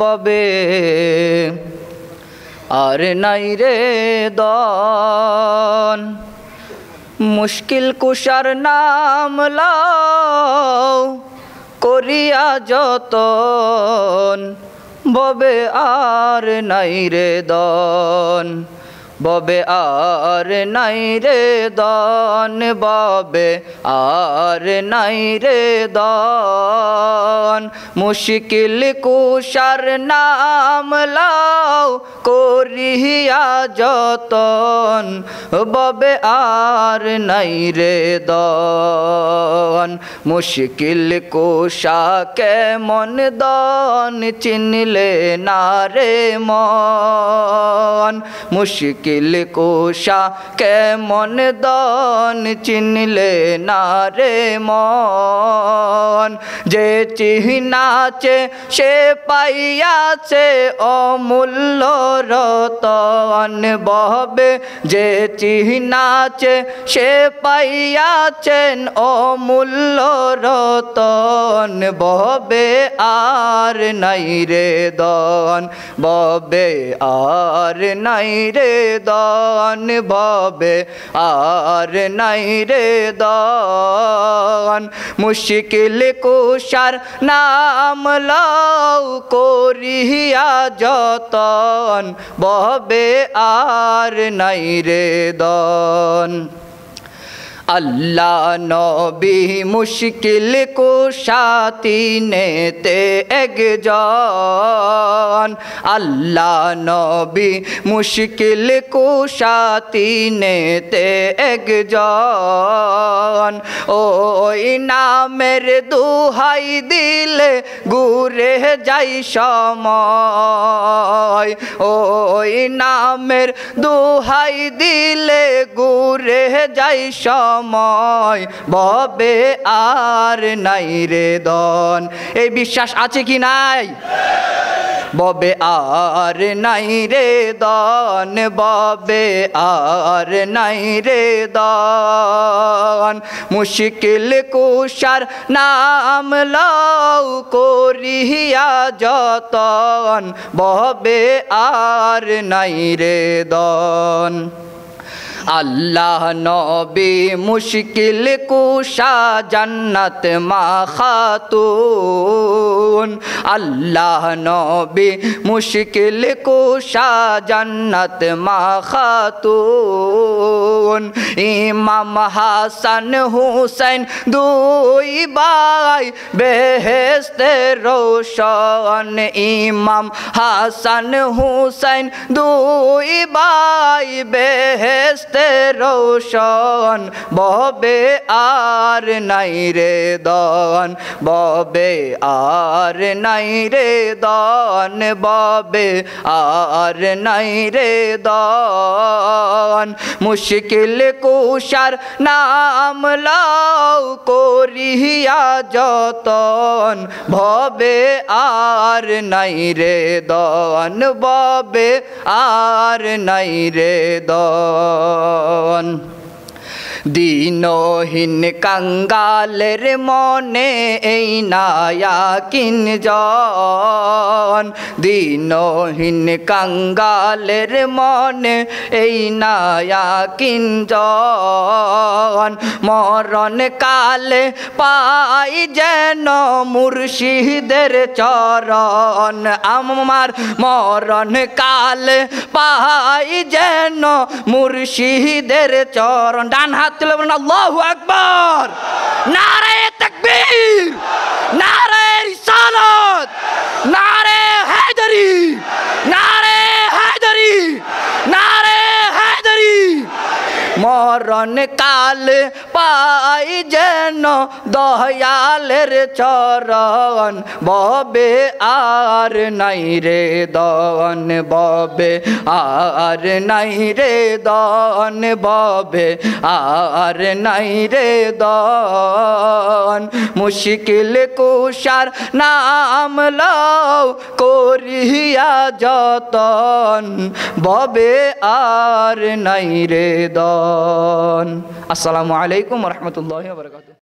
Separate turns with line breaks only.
ববে আর নাই রে দন, মুশকিল কুশার নাম লও করিয়া যতন, ববে আর নাই রে দন, ববে আর নাই রে দন, ববে আর নাই রে দন, মুশকিল কুশার নাম লও করিয়া যতন, ববে আর নাই রে দন, মুশকিল কুশা কেমন দন চিনলে না রে মন, মুশকিল কুশা কেমন দন চিনলে না রে মন, যে চিহ্নাছে সে পাইয়াছে অমূল্য রতন, ববে যে চিহ্নাছে সে পাইয়াছেন অমূল্য রতন, ববে আর নাই রে দন, ববে আর নাই রে দন, ববে আর নাই রে দন, মুশকিল কুশার নাম লও করিয়া যতন, ববে আর নাই রে দন। আল্লাহ নবী মুশকিল কুশা তিনেতে একজন, আল্লাহ নবী মুশকিল কুশা তিনেতে একজন, ওই নামের দুহাই দিলে ঘুরে যাই সময়, ওই নামের দুহাই দিলে ঘুরে যাই সময়, ববে আর নাই রে দন। এই বিশ্বাস আছে কি নাই? ববে আর নাই রে দন, ববে আর নাই রে দন, মুশকিল কুশার নাম লও করিয়া যতন, ববে আর নাই রে দন। আল্লাহ নবী মুশকিল কুশা জান্নাত মা খাতুন, আল্লাহ নবী মুশকিল কুশা জান্নাত মা খাতুন, ইমাম হাসান হুসেন দুই ভাই বেহেশতে রোশন, ইমাম হাসান হুসেন দুই ভাই বেহেশতে রোশন, ববে আর নাই রে দন, ববে আর নাই রে দন, ববে আর নাই রে দন, মুশকিল কুশার নাম লও করিয়া যতন, ববে আর নাই রে দন, ববে আর নাই রে দন। দিনহীন কাঙ্গালের মনে এই নায়া কিনজন, দিনহীন কাঙ্গালের মনে এই নায়া কিনজন, মরণ কালে পাই যেন মুর্শিদের চরণ, আমার মরণ কালে পাই যেন মুর্শিদের চরণ। ডান হাত তুলে বলেন আল্লাহু আকবার, নারে তাকবীর, নারে রিসালাত, নারে হায়দারি, নারে হায়দারি, নারে হায়দারি। মরণ কাল পাই যেন দয়ালের চরণ, ববে আর নাই রে দন, ববে আর নাই রে দন, ববে আর নাই রে দন, মুশকিল কুশার নাম লও করিয়া যতন, ববে আর নাই রে দন। আসসালামু আলাইকুম ওয়া রাহমাতুল্লাহি ওয়া বারাকাতুহু।